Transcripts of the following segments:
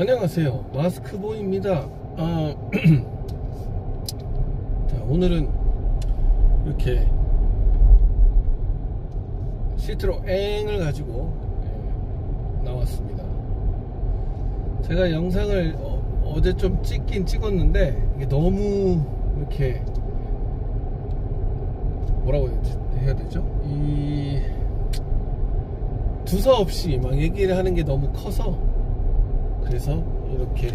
안녕하세요, 마스크보입니다. 자, 오늘은 이렇게 시트로앵을 가지고 나왔습니다. 제가 영상을 어제 좀 찍긴 찍었는데 이게 너무 이렇게 뭐라고 해야 되죠? 이 두서없이 막 얘기를 하는 게 너무 커서, 그래서 이렇게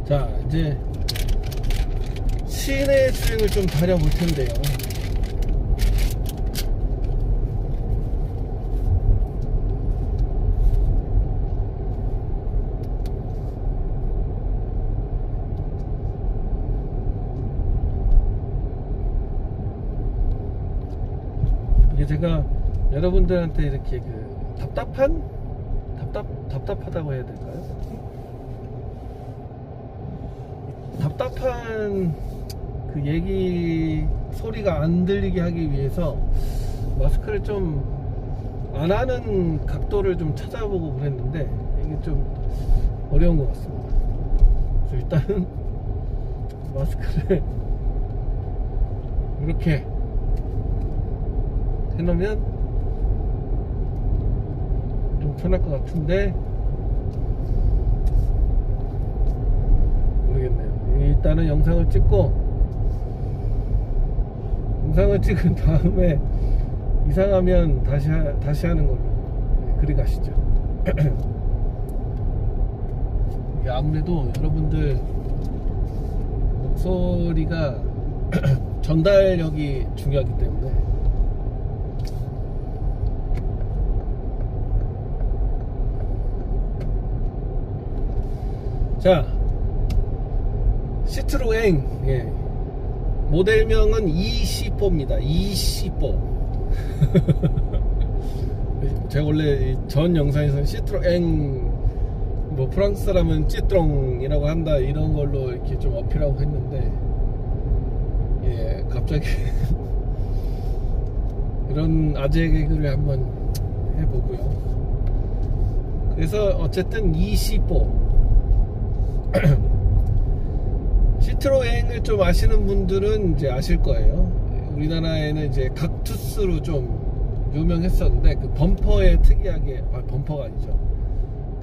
자, 이제 시내 주행을 좀 다녀볼 텐데요. 이게 제가 여러분들한테 이렇게 답답하다고 해야 될까요? 답답한 그 얘기 소리가 안 들리게 하기 위해서 마스크를 좀 안 하는 각도를 좀 찾아보고 그랬는데 이게 좀 어려운 것 같습니다. 그래서 일단은 마스크를 이렇게 해놓으면 좀 편할 것 같은데 모르겠네요. 일단은 영상을 찍은 다음에 이상하면 다시 하는 걸로 그리 가시죠. 이게 아무래도 여러분들 목소리가 전달력이 중요하기 때문에 자, 시트로앵, 모델명은 E-C4입니다. E-C4. 제가 원래 전 영상에서는 시트로앵, 뭐 프랑스 사람은 찌트롱이라고 한다 이런 걸로 이렇게 좀 어필하고 했는데, 갑자기 이런 아재 개그를 한번 해보고요. 그래서 어쨌든 E-C4 시트로앵을 좀 아시는 분들은 이제 아실 거예요. 우리나라에는 이제 각투스로 좀 유명했었는데, 그 범퍼에 특이하게, 범퍼가 아니죠,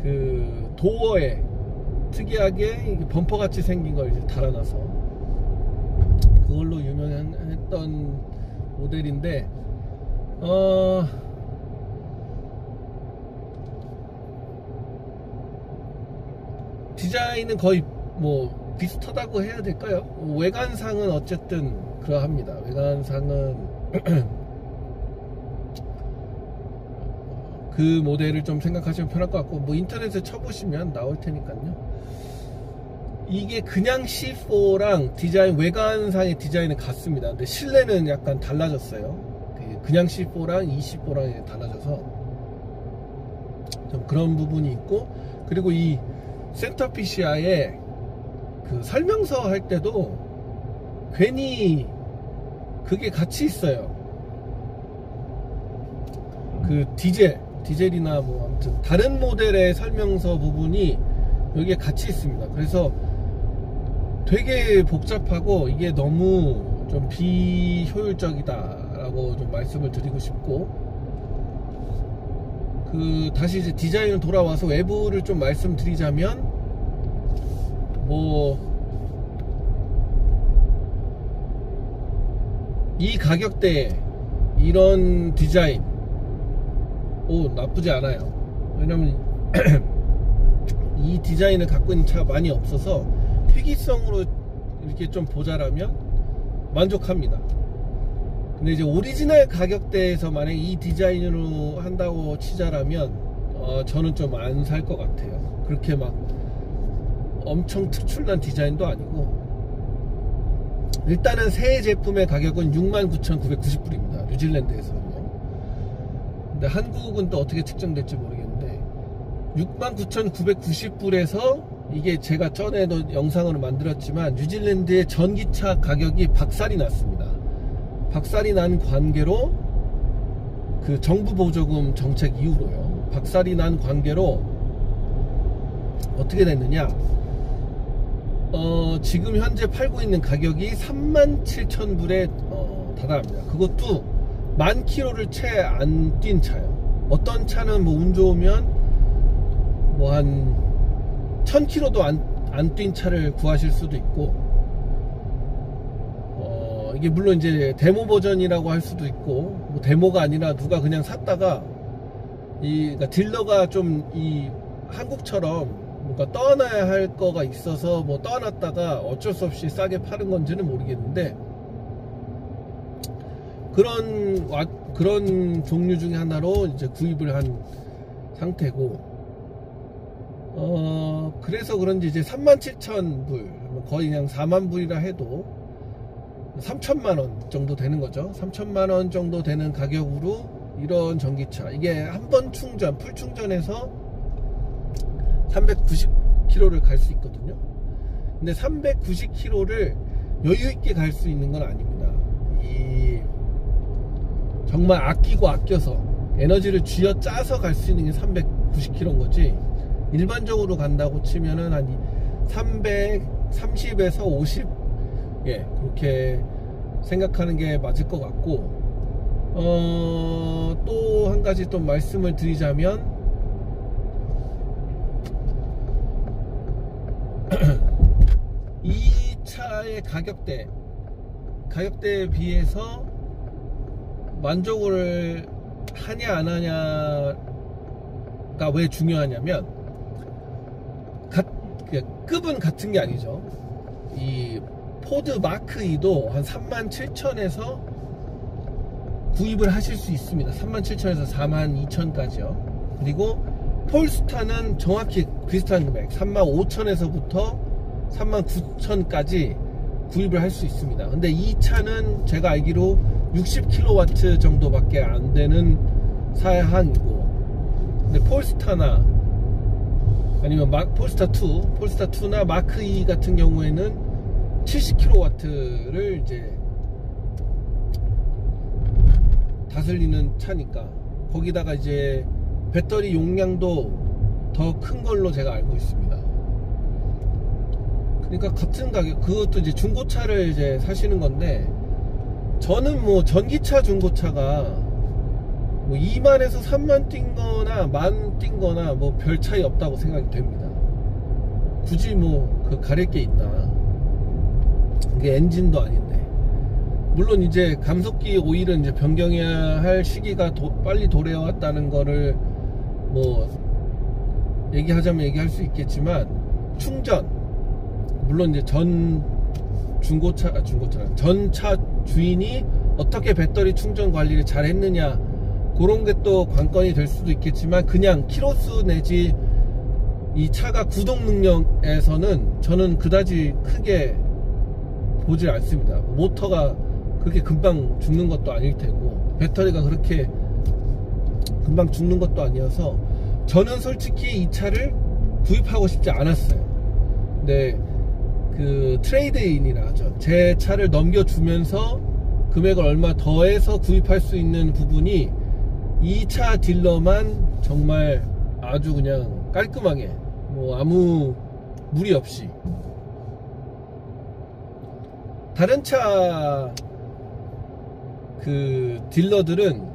그 도어에 특이하게 범퍼 같이 생긴 걸 이제 달아놔서 그걸로 유명했던 모델인데, 디자인은 거의 뭐 비슷하다고 해야 될까요? 외관상은 어쨌든 그러합니다. 외관상은 그 모델을 좀 생각하시면 편할 것 같고, 뭐 인터넷에 쳐보시면 나올 테니까요. 이게 그냥 C4랑 디자인, 외관상의 디자인은 같습니다. 근데 실내는 약간 달라졌어요. 그냥 C4랑 E-C4랑 달라져서 좀 그런 부분이 있고, 그리고 이 센터피시아에 그 설명서 할 때도 괜히 그게 같이 있어요. 그 디젤이나 뭐 아무튼 다른 모델의 설명서 부분이 여기에 같이 있습니다. 그래서 되게 복잡하고 이게 너무 좀 비효율적이다 라고 좀 말씀을 드리고 싶고, 다시 이제 디자인을 돌아와서 외부를 좀 말씀드리자면, 뭐 이 가격대에 이런 디자인 나쁘지 않아요. 왜냐면 이 디자인을 갖고 있는 차가 많이 없어서 희귀성으로 이렇게 좀 보자라면 만족합니다. 근데 이제 오리지널 가격대에서 만약에 이 디자인으로 한다고 치자라면 저는 좀 안 살 것 같아요. 그렇게 막 엄청 특출난 디자인도 아니고, 일단은 새 제품의 가격은 69,990불입니다. 뉴질랜드에서는요. 근데 한국은 또 어떻게 측정될지 모르겠는데, 69,990불에서 이게 제가 전에도 영상으로 만들었지만 뉴질랜드의 전기차 가격이 박살이 났습니다. 박살이 난 관계로 그 정부 보조금 정책 이후로요. 박살이 난 관계로 어떻게 됐느냐, 지금 현재 팔고 있는 가격이 37,000불에 달합니다. 그것도 10,000km를 채 안 뛴 차요. 어떤 차는 뭐 운 좋으면 뭐 한 1,000km도 안 뛴 차를 구하실 수도 있고, 이게 물론 이제 데모 버전이라고 할 수도 있고, 뭐 데모가 아니라 누가 그냥 샀다가 그러니까 딜러가 좀 이 한국처럼 뭔가 떠나야 할 거가 있어서 뭐 떠났다가 어쩔 수 없이 싸게 파는 건지는 모르겠는데, 그런 종류 중에 하나로 이제 구입을 한 상태고, 그래서 그런지 이제 37,000불, 거의 그냥 40,000불이라 해도 3,000만원 정도 되는 거죠. 3,000만원 정도 되는 가격으로 이런 전기차, 이게 한 번 충전, 풀 충전해서 390km를 갈 수 있거든요. 근데 390km를 여유있게 갈 수 있는 건 아닙니다. 정말 아끼고 아껴서 에너지를 쥐어 짜서 갈 수 있는 게 390km인 거지, 일반적으로 간다고 치면은 한 330에서 50, 예, 그렇게 생각하는 게 맞을 것 같고, 또 한 가지 또 말씀을 드리자면, 이 차의 가격대에 비해서 만족을 하냐 안 하냐가 왜 중요하냐면, 급은 같은 게 아니죠. 이 포드 마크2도 한 37,000에서 구입을 하실 수 있습니다. 37,000에서 42,000까지요. 그리고 폴스타는 정확히 비슷한 금액 35,000에서부터 39,000까지 구입을 할 수 있습니다. 근데 이 차는 제가 알기로 60kW 정도밖에 안 되는 사양이고, 근데 폴스타나 아니면 폴스타2나 마크2 같은 경우에는 70kW를 이제 다스리는 차니까, 거기다가 이제 배터리 용량도 더 큰 걸로 제가 알고 있습니다. 그러니까 같은 가격, 그것도 이제 중고차를 이제 사시는 건데, 저는 뭐 전기차 중고차가 뭐 2만에서 3만 뛴 거나 1만 뛴 거나 뭐 별 차이 없다고 생각이 됩니다. 굳이 뭐 그 가릴 게 있나. 이게 엔진도 아닌데. 물론 이제 감속기 오일은 이제 변경해야 할 시기가 빨리 도래왔다는 거를 뭐 얘기하자면 얘기할 수 있겠지만, 충전, 물론 이제 전차 주인이 어떻게 배터리 충전 관리를 잘 했느냐, 그런 게 또 관건이 될 수도 있겠지만, 그냥 키로수 내지 이 차가 구동 능력에서는 저는 그다지 크게 보질 않습니다. 모터가 그렇게 금방 죽는 것도 아닐 테고, 배터리가 그렇게 금방 죽는 것도 아니어서 저는 솔직히 이 차를 구입하고 싶지 않았어요. 근데 그 트레이드인이라 하죠. 제 차를 넘겨주면서 금액을 얼마 더해서 구입할 수 있는 부분이 이 차 딜러만 정말 아주 그냥 깔끔하게, 뭐 아무 무리 없이, 다른 차 그 딜러들은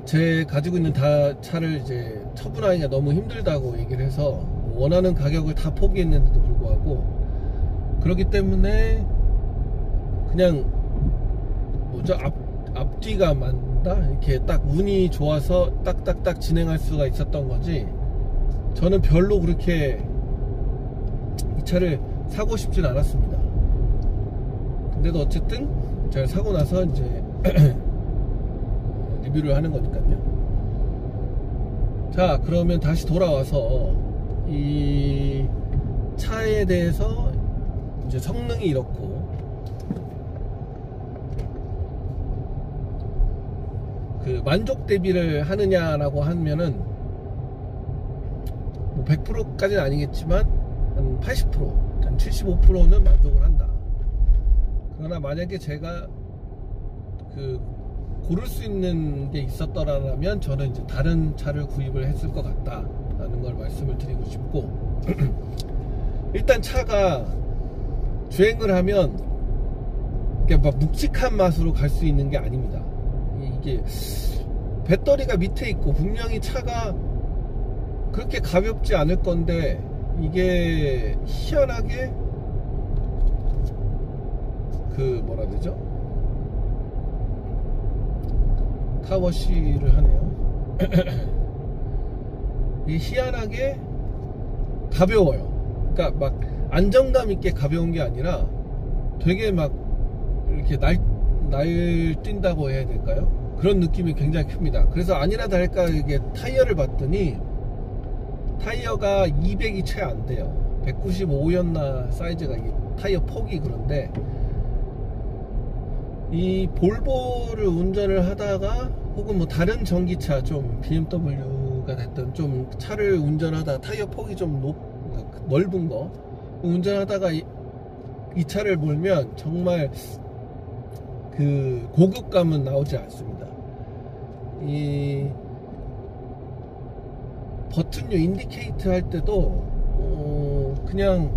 제 가지고 있는 차를 이제 처분하기가 너무 힘들다고 얘기를 해서 원하는 가격을 다 포기했는데도 불구하고, 그렇기 때문에 그냥 뭐죠, 앞뒤가 맞다, 이렇게 딱 운이 좋아서 딱딱딱 진행할 수가 있었던 거지, 저는 별로 그렇게 이 차를 사고 싶진 않았습니다. 근데도 어쨌든 제가 사고 나서 이제 리뷰를 하는 거니까요. 자, 그러면 다시 돌아와서 이 차에 대해서 이제 성능이 이렇고, 그 만족 대비를 하느냐라고 하면은 100%까지는 아니겠지만 한 80%, 한 75%는 만족을 한다. 그러나 만약에 제가 고를 수 있는 게 있었더라면 저는 이제 다른 차를 구입을 했을 것 같다라는 걸 말씀을 드리고 싶고, 일단 차가 주행을 하면 이렇게 막 묵직한 맛으로 갈 수 있는 게 아닙니다. 이게 배터리가 밑에 있고 분명히 차가 그렇게 가볍지 않을 건데, 이게 희한하게 뭐라 해야 되죠? 카워시를 하네요. 이게 희한하게 가벼워요. 그러니까 막 안정감 있게 가벼운 게 아니라 되게 막 이렇게 날뛴다고 해야 될까요? 그런 느낌이 굉장히 큽니다. 그래서 아니나 다를까 이게 타이어를 봤더니 타이어가 200이 채 안 돼요. 195였나 사이즈가, 이게 타이어 폭이. 그런데 이 볼보를 운전을 하다가 혹은 뭐 다른 전기차, 좀 BMW가 됐던 좀 차를 운전하다 타이어 폭이 좀 넓은 거 운전하다가 이 차를 몰면 정말 그 고급감은 나오지 않습니다. 이 버튼류 인디케이트 할 때도 그냥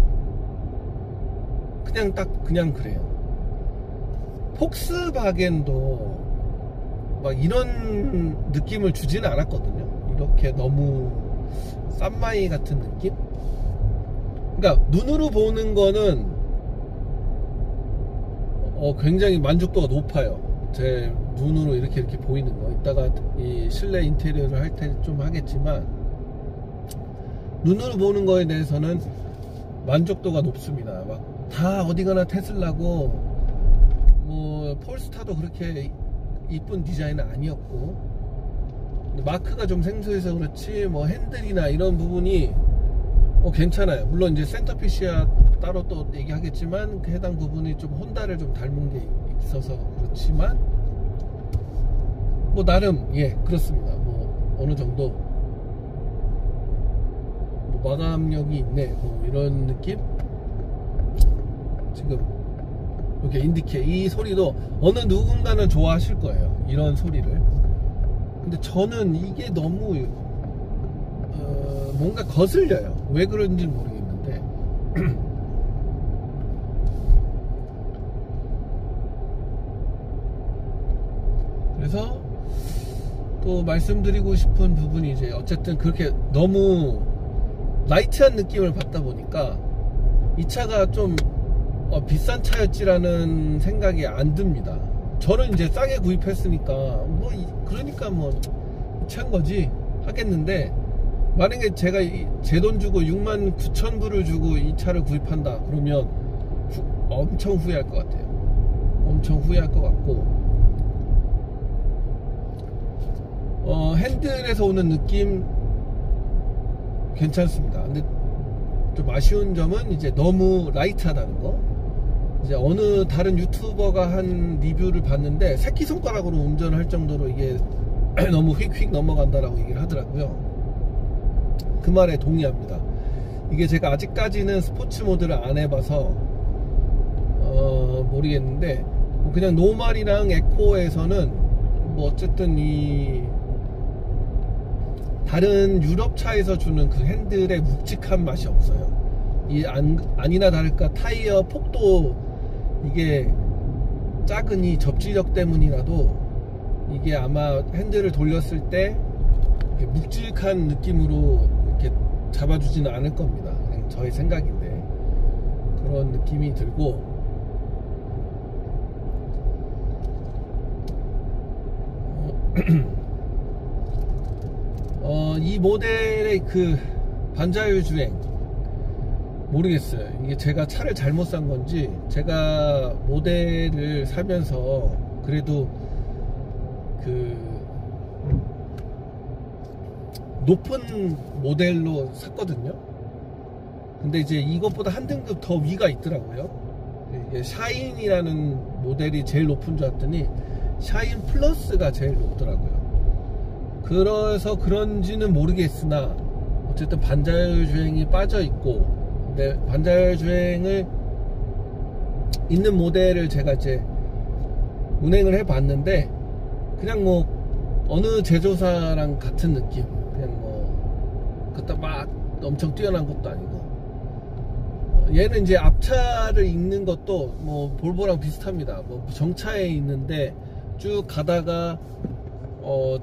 그래요. 폭스바겐도 막 이런 느낌을 주지는 않았거든요. 이렇게 너무 쌈마이 같은 느낌? 그러니까 눈으로 보는 거는 굉장히 만족도가 높아요. 제 눈으로 이렇게 보이는 거. 이따가 이 실내 인테리어를 할 때 좀 하겠지만, 눈으로 보는 거에 대해서는 만족도가 높습니다. 막 다 어디가나 테슬라고, 뭐 폴스타도 그렇게 이쁜 디자인은 아니었고, 마크가 좀 생소해서 그렇지 뭐 핸들이나 이런 부분이 괜찮아요. 물론 이제 센터피시아 따로 또 얘기하겠지만 그 해당 부분이 좀 혼다를 좀 닮은 게 있어서 그렇지만, 뭐 나름 그렇습니다. 뭐 어느 정도 뭐 마감력이 있네, 뭐 이런 느낌. 지금 이렇게 이 소리도 어느 누군가는 좋아하실 거예요, 이런 소리를. 근데 저는 이게 너무 뭔가 거슬려요. 왜 그런지 모르겠는데 그래서 또 말씀드리고 싶은 부분이, 이제 어쨌든 그렇게 너무 라이트한 느낌을 받다 보니까 이 차가 좀 비싼 차였지라는 생각이 안 듭니다. 저는 이제 싸게 구입했으니까 그러니까 이 차인 거지 하겠는데, 만약에 제가 제 돈 주고 69,000불을 주고 이 차를 구입한다 그러면 엄청 후회할 것 같아요. 엄청 후회할 것 같고, 핸들에서 오는 느낌 괜찮습니다. 근데 좀 아쉬운 점은 이제 너무 라이트하다는 거. 이제 어느 다른 유튜버가 한 리뷰를 봤는데 새끼손가락으로 운전할 정도로 이게 너무 휙휙 넘어간다라고 얘기를 하더라고요. 그 말에 동의합니다. 이게 제가 아직까지는 스포츠 모드를 안 해봐서 모르겠는데, 그냥 노멀이랑 에코에서는 뭐 어쨌든 이 다른 유럽차에서 주는 그 핸들의 묵직한 맛이 없어요. 아니나 다를까 타이어 폭도 이게 작으니 접지력 때문이라도 이게 아마 핸들을 돌렸을 때 이렇게 묵직한 느낌으로 이렇게 잡아주지는 않을 겁니다. 그냥 저의 생각인데 그런 느낌이 들고, 이 모델의 그 반자율 주행 모르겠어요. 이게 제가 차를 잘못 산 건지, 제가 모델을 사면서 그래도 그 높은 모델로 샀거든요. 근데 이제 이것보다 한 등급 더 위가 있더라고요. 이게 샤인이라는 모델이 제일 높은 줄 알았더니 샤인 플러스가 제일 높더라고요. 그래서 그런지는 모르겠으나 어쨌든 반자율 주행이 빠져 있고, 근데 반자율 주행을 있는 모델을 제가 이제 운행을 해 봤는데 그냥 뭐 어느 제조사랑 같은 느낌. 그냥 뭐 그때 막 엄청 뛰어난 것도 아니고, 얘는 이제 앞차를 잇는 것도 뭐 볼보랑 비슷합니다. 뭐 정차에 있는데 쭉 가다가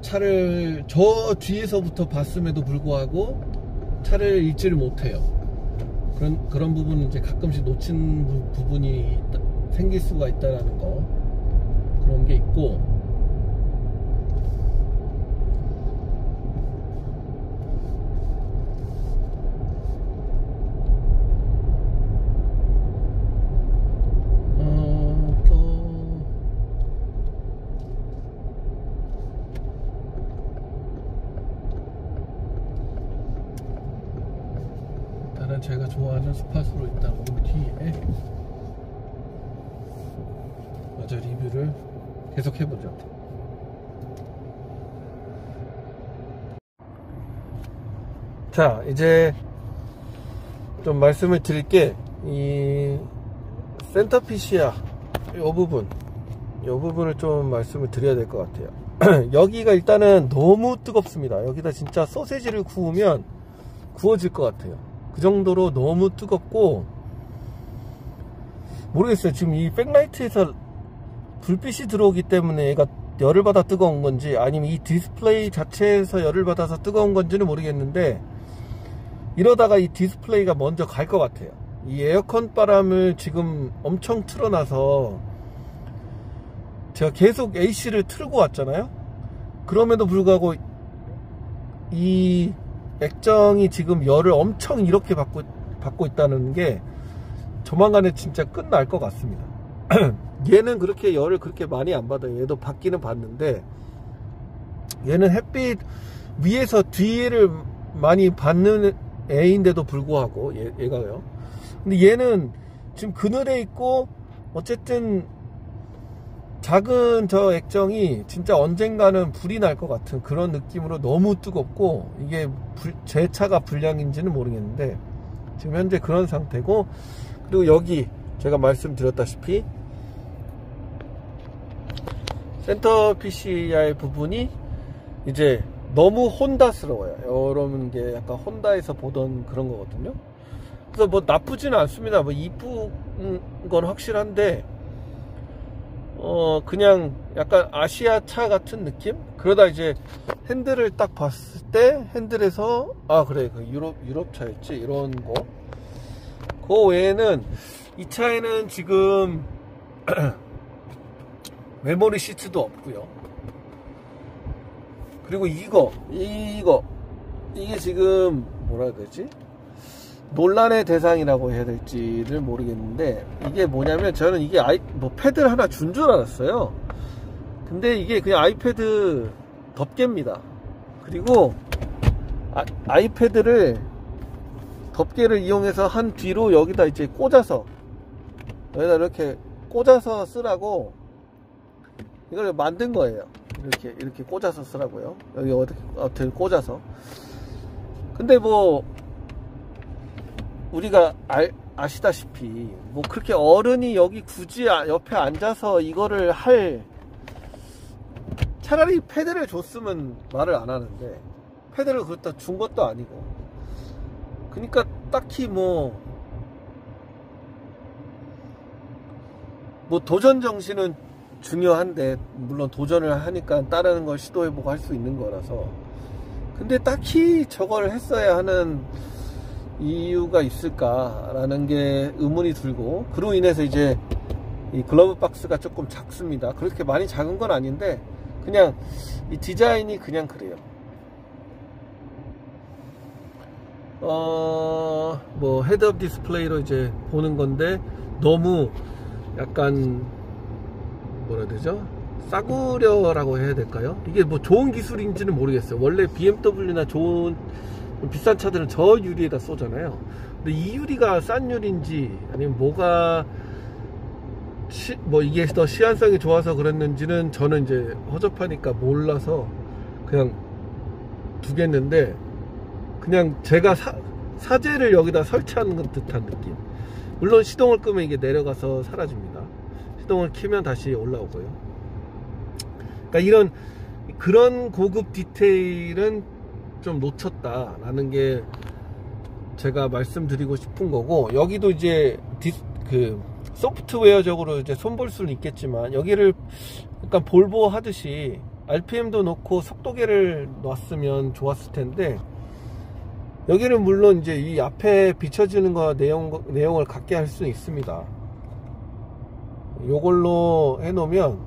차를 저 뒤에서부터 봤음에도 불구하고 차를 읽지를 못해요. 그런 부분은 이제 가끔씩 놓친 부분이 생길 수가 있다라는 거, 그런 게 있고, 제가 좋아하는 스팟으로 일단 온 뒤에 마저 리뷰를 계속 해보죠. 자, 이제 좀 말씀을 드릴게, 이 센터피시아 요 부분을 좀 말씀을 드려야 될 것 같아요. 여기가 일단은 너무 뜨겁습니다. 여기다 진짜 소세지를 구우면 구워질 것 같아요. 그 정도로 너무 뜨겁고, 모르겠어요. 지금 이 백라이트에서 불빛이 들어오기 때문에 얘가 열을 받아 뜨거운 건지, 아니면 이 디스플레이 자체에서 열을 받아서 뜨거운 건지는 모르겠는데, 이러다가 이 디스플레이가 먼저 갈 것 같아요. 이 에어컨 바람을 지금 엄청 틀어놔서 제가 계속 AC를 틀고 왔잖아요. 그럼에도 불구하고 이 액정이 지금 열을 엄청 이렇게 받고 있다는 게 조만간에 진짜 끝날 것 같습니다. 얘는 그렇게 열을 그렇게 많이 안 받아요. 얘도 받기는 받는데, 얘는 햇빛 위에서 뒤를 많이 받는 애인데도 불구하고 얘가요. 근데 얘는 지금 그늘에 있고, 어쨌든 작은 저 액정이 진짜 언젠가는 불이 날 것 같은 그런 느낌으로 너무 뜨겁고, 이게 제 차가 불량인지는 모르겠는데 지금 현재 그런 상태고, 그리고 여기 제가 말씀드렸다시피 센터 PCI 부분이 이제 너무 혼다스러워요. 이런 게 약간 혼다에서 보던 그런 거거든요. 그래서 뭐 나쁘지는 않습니다. 뭐 이쁜 건 확실한데, 그냥 약간 아시아 차 같은 느낌? 그러다 이제 핸들을 딱 봤을 때, 핸들에서, 그래, 그 유럽 차였지? 이런 거. 그 외에는, 이 차에는 지금, 메모리 시트도 없고요. 그리고 이게 지금, 뭐라 해야 되지? 논란의 대상이라고 해야 될지를 모르겠는데, 이게 뭐냐면, 저는 이게 패드를 하나 준 줄 알았어요. 근데 이게 그냥 아이패드 덮개입니다. 그리고 아이패드를 덮개를 이용해서 한 뒤로 여기다 이제 꽂아서, 여기다 이렇게 꽂아서 쓰라고 이걸 만든 거예요. 이렇게 꽂아서 쓰라고요. 여기 어떻게 꽂아서. 근데 뭐 우리가 아시다시피 뭐 그렇게 어른이 여기 굳이 옆에 앉아서 이거를 차라리 패드를 줬으면 말을 안 하는데, 패드를 그렇다 준 것도 아니고, 그러니까 딱히 뭐 도전 정신은 중요한데, 물론 도전을 하니까 다른 걸 시도해보고 할 수 있는 거라서, 근데 딱히 저걸 했어야 하는 이유가 있을까라는 게 의문이 들고, 그로 인해서 이제 이 글러브 박스가 조금 작습니다. 그렇게 많이 작은 건 아닌데 그냥 이 디자인이 그냥 그래요. 뭐 헤드업 디스플레이로 이제 보는 건데, 너무 약간 뭐라 해야 되죠? 싸구려라고 해야 될까요? 이게 뭐 좋은 기술인지는 모르겠어요. 원래 BMW나 좋은 비싼 차들은 저 유리에다 쏘잖아요. 근데 이 유리가 싼 유리인지 아니면 뭐가 뭐 이게 더 시한성이 좋아서 그랬는지는 저는 이제 허접하니까 몰라서 그냥 두겠는데, 그냥 제가 사제를 여기다 설치하는 듯한 느낌. 물론 시동을 끄면 이게 내려가서 사라집니다. 시동을 켜면 다시 올라오고요. 그러니까 그런 고급 디테일은 좀 놓쳤다라는 게 제가 말씀드리고 싶은 거고, 여기도 이제 소프트웨어적으로 이제 손볼 수는 있겠지만, 여기를 약간 볼보 하듯이 RPM도 넣고 속도계를 놨으면 좋았을 텐데, 여기는 물론 이제 이 앞에 비춰지는 거 내용을 갖게 할 수는 있습니다. 요걸로 해놓으면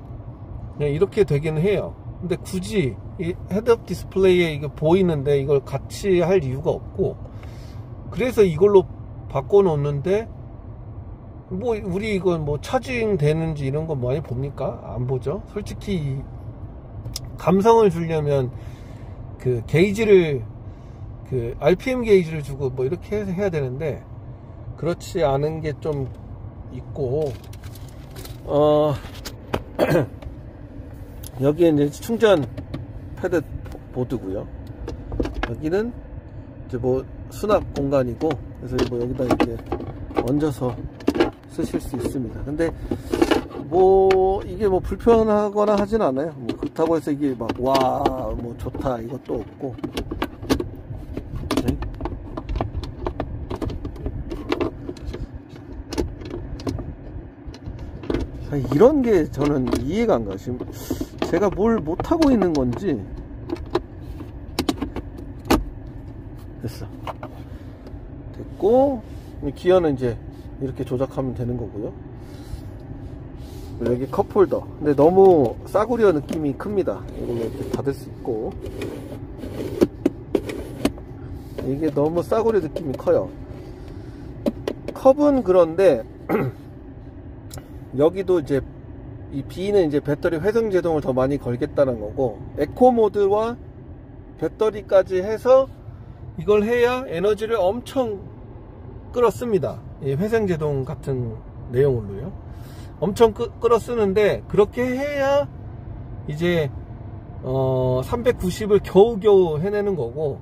그냥 이렇게 되기는 해요. 근데 굳이 이 헤드업 디스플레이에 이게 보이는데 이걸 같이 할 이유가 없고, 그래서 이걸로 바꿔 놓는데, 뭐 우리 이건 뭐 차징 되는지 이런 거 많이 봅니까? 안 보죠. 솔직히 감성을 주려면 그 게이지를, 그 RPM 게이지를 주고 뭐 이렇게 해야 되는데, 그렇지 않은 게 좀 있고, 여기에 이제 충전 패드 보드고요. 여기는 이제 뭐 수납 공간이고, 그래서 뭐 여기다 이렇게 얹어서 쓰실 수 있습니다. 근데 뭐 이게 뭐 불편하거나 하진 않아요. 뭐 그렇다고 해서 이게 막 와 뭐 좋다 이것도 없고. 이런 게 저는 이해가 안 가. 지금 제가 뭘 못하고 있는 건지. 됐어. 됐고, 기어는 이제 이렇게 조작하면 되는 거고요. 여기 컵홀더. 근데 너무 싸구려 느낌이 큽니다. 이걸로 이렇게 닫을 수 있고. 이게 너무 싸구려 느낌이 커요. 컵은 그런데 여기도 이제 이 B는 이제 배터리 회생 제동을 더 많이 걸겠다는 거고, 에코 모드와 배터리까지 해서 이걸 해야 에너지를 엄청 끌어씁니다. 이 회생 제동 같은 내용으로요. 엄청 끌어 쓰는데, 그렇게 해야 이제 390을 겨우겨우 해내는 거고,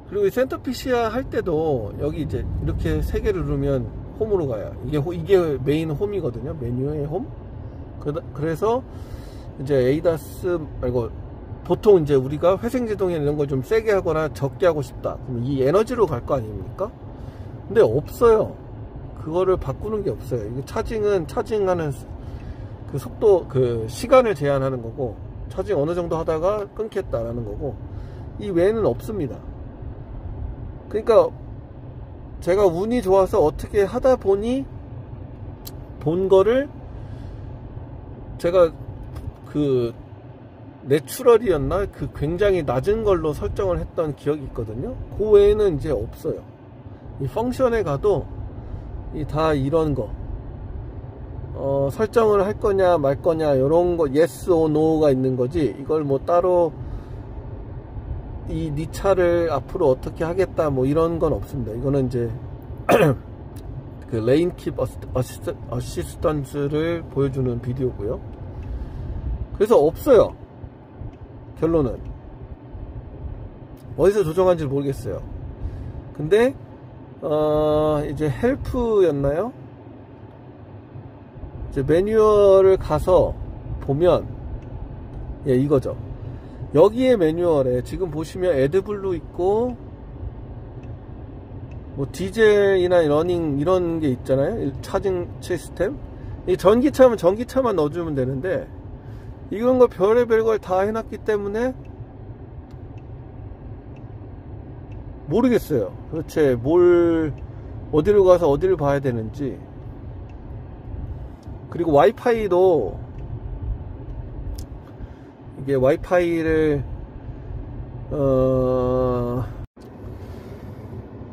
그리고 센터피시아 할 때도 여기 이제 이렇게 3개를 누르면 홈으로 가요. 이게 메인 홈이거든요. 메뉴의 홈. 그래서 이제 에이다스 말고, 보통 이제 우리가 회생제동에 이런 걸 좀 세게 하거나 적게 하고 싶다, 그럼 이 에너지로 갈 거 아닙니까? 근데 없어요. 그거를 바꾸는 게 없어요. 이게 차징은 차징하는 그 속도, 그 시간을 제한하는 거고, 차징 어느 정도 하다가 끊겠다라는 거고, 이 외에는 없습니다. 그러니까 제가 운이 좋아서 어떻게 하다 보니 본 거를, 제가 그 내추럴이었나? 그 굉장히 낮은 걸로 설정을 했던 기억이 있거든요. 그 외에는 이제 없어요. 이 펑션에 가도 다 이런 거, 설정을 할 거냐 말 거냐 이런 거, yes or no가 있는 거지, 이걸 뭐 따로 네 차를 앞으로 어떻게 하겠다 뭐 이런 건 없습니다. 이거는 이제 그 레인 킵 어시스턴스를 보여주는 비디오고요. 그래서 없어요. 결론은 어디서 조정한지 모르겠어요. 근데 이제 헬프였나요? 이제 매뉴얼을 가서 보면, 예, 이거죠. 여기에 매뉴얼에 지금 보시면 애드블루 있고, 뭐 디젤이나 러닝 이런 게 있잖아요. 차징 시스템. 이 전기차면 전기차만 넣어주면 되는데, 이런 거 별의별 걸 다 해놨기 때문에 모르겠어요. 도대체 어디로 가서 어디를 봐야 되는지. 그리고 와이파이도, 이게 와이파이를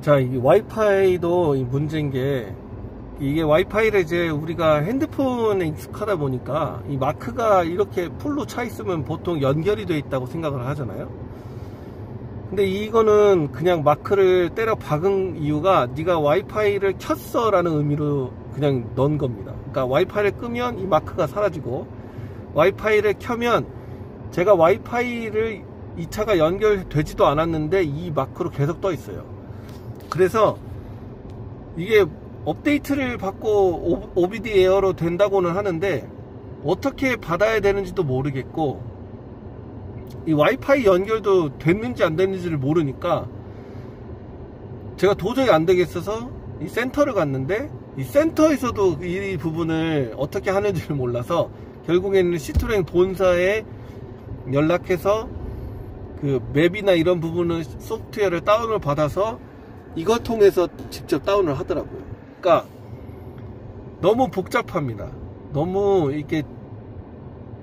자, 이 와이파이도 이 문제인 게, 이게 와이파이를 이제 우리가 핸드폰에 익숙하다 보니까 이 마크가 이렇게 풀로 차 있으면 보통 연결이 돼 있다고 생각을 하잖아요. 근데 이거는 그냥 마크를 때려 박은 이유가, 네가 와이파이를 켰어 라는 의미로 그냥 넣은 겁니다. 그러니까 와이파이를 끄면 이 마크가 사라지고, 와이파이를 켜면 제가 와이파이를 이 차가 연결되지도 않았는데 이 마크로 계속 떠 있어요. 그래서 이게 업데이트를 받고 OBD 에어로 된다고는 하는데 어떻게 받아야 되는지도 모르겠고, 이 와이파이 연결도 됐는지 안 됐는지를 모르니까 제가 도저히 안 되겠어서 이 센터를 갔는데, 이 센터에서도 이 부분을 어떻게 하는지를 몰라서 결국에는 시트로엔 본사에 연락해서 그 맵이나 이런 부분을 소프트웨어를 다운을 받아서 이걸 통해서 직접 다운을 하더라고요. 그러니까 너무 복잡합니다. 너무 이렇게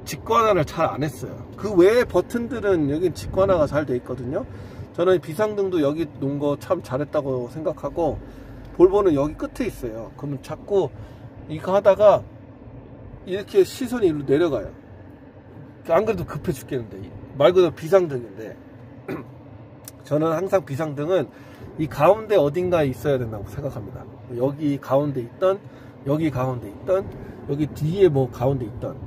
직관화를 잘 안 했어요. 그 외의 버튼들은 여긴 직관화가 잘 돼 있거든요. 저는 비상등도 여기 놓은 거 참 잘했다고 생각하고, 볼보는 여기 끝에 있어요. 그러면 자꾸 이거 하다가 이렇게 시선이 이리로 내려가요. 안 그래도 급해 죽겠는데, 말 그대로 비상등인데 저는 항상 비상등은 이 가운데 어딘가에 있어야 된다고 생각합니다. 여기 가운데 있던, 여기 가운데 있던, 여기 뒤에 뭐 가운데 있던.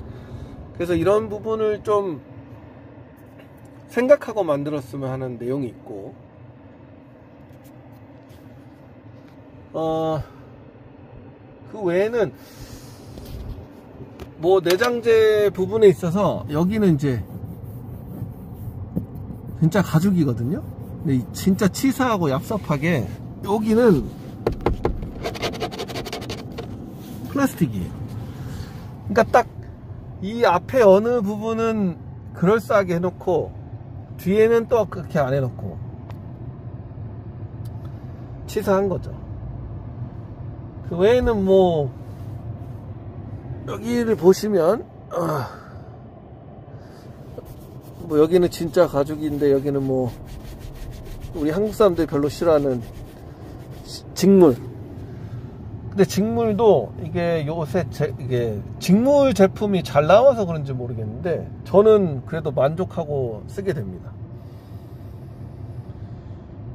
그래서 이런 부분을 좀 생각하고 만들었으면 하는 내용이 있고, 그 외에는 뭐 내장재 부분에 있어서 여기는 이제 진짜 가죽이거든요. 근데 진짜 치사하고 얍삽하게 여기는 플라스틱이에요. 그러니까 딱 이 앞에 어느 부분은 그럴싸하게 해놓고 뒤에는 또 그렇게 안 해놓고 치사한 거죠. 그 외에는 뭐 여기를 보시면 뭐 여기는 진짜 가죽인데, 여기는 뭐 우리 한국 사람들이 별로 싫어하는 직물. 근데 직물도 이게 요새 이게 직물 제품이 잘 나와서 그런지 모르겠는데 저는 그래도 만족하고 쓰게 됩니다.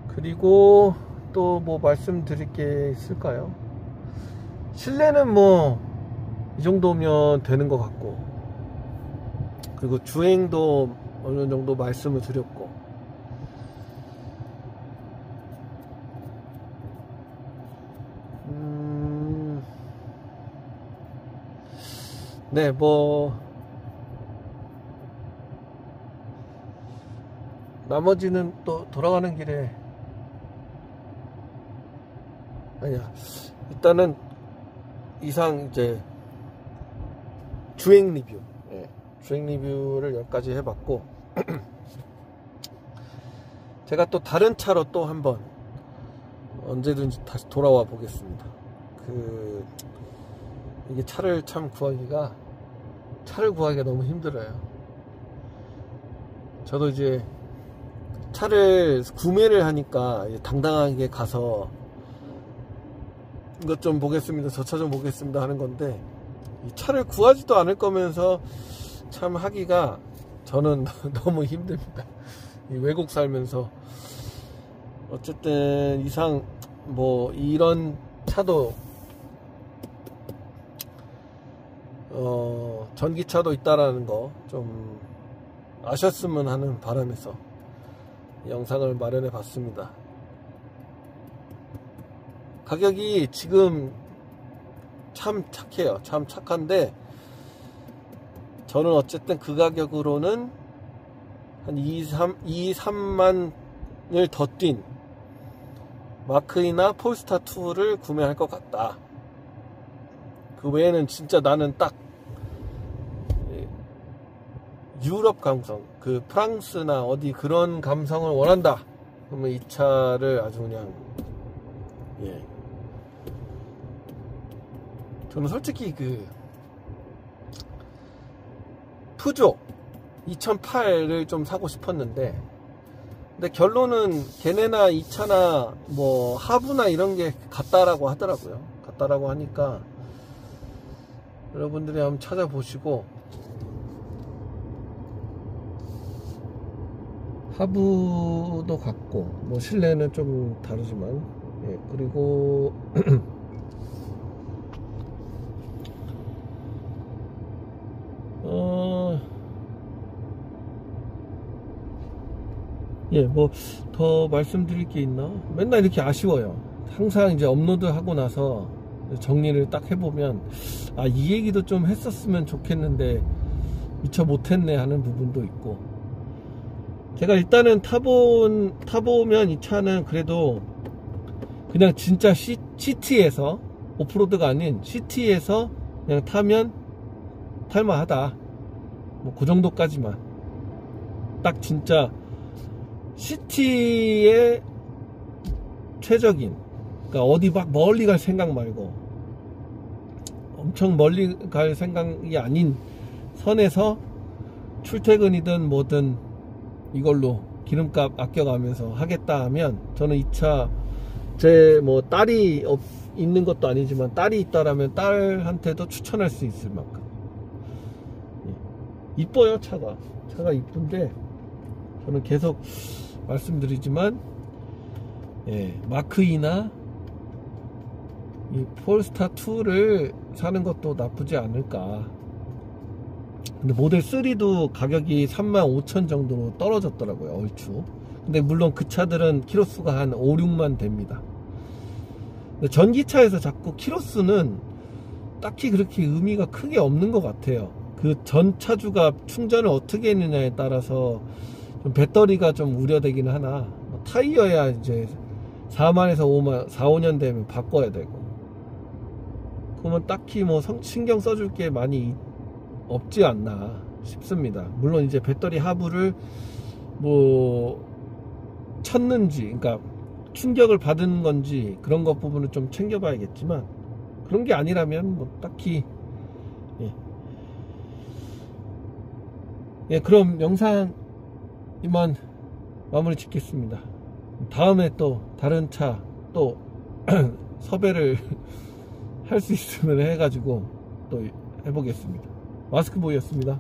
그리고 또 뭐 말씀드릴 게 있을까요? 실내는 뭐 이 정도면 되는 것 같고, 그리고 주행도 어느 정도 말씀을 드렸고, 네, 뭐 나머지는 또 돌아가는 길에, 아니야, 일단은 이상 이제 주행 리뷰, 주행 리뷰를 여기까지 해봤고 제가 또 다른 차로 또 한번 언제든지 다시 돌아와 보겠습니다. 이게 차를 참 구하기가 너무 힘들어요. 저도 이제 차를 구매를 하니까 당당하게 가서 이것 좀 보겠습니다, 저 차 좀 보겠습니다 하는 건데, 이 차를 구하지도 않을 거면서 참 하기가 저는 너무 힘듭니다. 이 외국 살면서. 어쨌든 이상 뭐 이런 차도 전기차도 있다라는 거 좀 아셨으면 하는 바람에서 영상을 마련해 봤습니다. 가격이 지금 참 착해요. 참 착한데 저는 어쨌든 그 가격으로는 한 3만을 더 뛴 마크이나 폴스타2를 구매할 것 같다. 그 외에는 진짜 나는 딱 유럽 감성, 그 프랑스나 어디 그런 감성을 원한다. 그러면 이 차를 아주 그냥, 저는 솔직히 그 푸조 2008을 좀 사고 싶었는데, 근데 결론은 걔네나 이 차나 뭐 하부나 이런 게 같다라고 하더라고요. 같다라고 하니까 여러분들이 한번 찾아보시고, 하부도 같고 뭐 실내는 좀 다르지만, 그리고 예, 뭐 더 말씀드릴 게 있나? 맨날 이렇게 아쉬워요. 항상 이제 업로드하고 나서 정리를 딱 해보면, 아, 이 얘기도 좀 했었으면 좋겠는데 미처 못했네 하는 부분도 있고. 제가 일단은 타보면 이 차는 그래도 그냥 진짜 시티에서, 오프로드가 아닌 시티에서 그냥 타면 탈만하다. 뭐 그 정도까지만. 딱 진짜 시티의 최적인, 그러니까 어디 막 멀리 갈 생각 말고, 엄청 멀리 갈 생각이 아닌 선에서 출퇴근이든 뭐든 이걸로 기름값 아껴가면서 하겠다 하면, 저는 이 차, 제 뭐 딸이 있는 것도 아니지만 딸이 있다라면 딸한테도 추천할 수 있을 만큼 이뻐요. 차가 이쁜데, 저는 계속 말씀드리지만, 예, 마크2나 이 폴스타 2를 사는 것도 나쁘지 않을까. 근데 모델 3도 가격이 35,000 정도로 떨어졌더라고요, 얼추. 근데 물론 그 차들은 키로수가 한 5, 6만 됩니다. 근데 전기차에서 자꾸 키로수는 딱히 그렇게 의미가 크게 없는 것 같아요. 그 전 차주가 충전을 어떻게 했느냐에 따라서 좀 배터리가 좀 우려되긴 하나, 타이어야 이제 4만에서 5만, 4, 5년 되면 바꿔야 되고, 그러면 딱히 뭐 신경 써줄 게 많이 없지 않나 싶습니다. 물론 이제 배터리 하부를 뭐 쳤는지, 그러니까 충격을 받은 건지 그런 것 부분을 좀 챙겨봐야겠지만, 그런 게 아니라면 뭐 딱히, 예, 그럼 영상 이만 마무리 짓겠습니다. 다음에 또 다른 차 또 섭외를 할 수 있으면 해가지고 또 해보겠습니다. 마스크보이였습니다.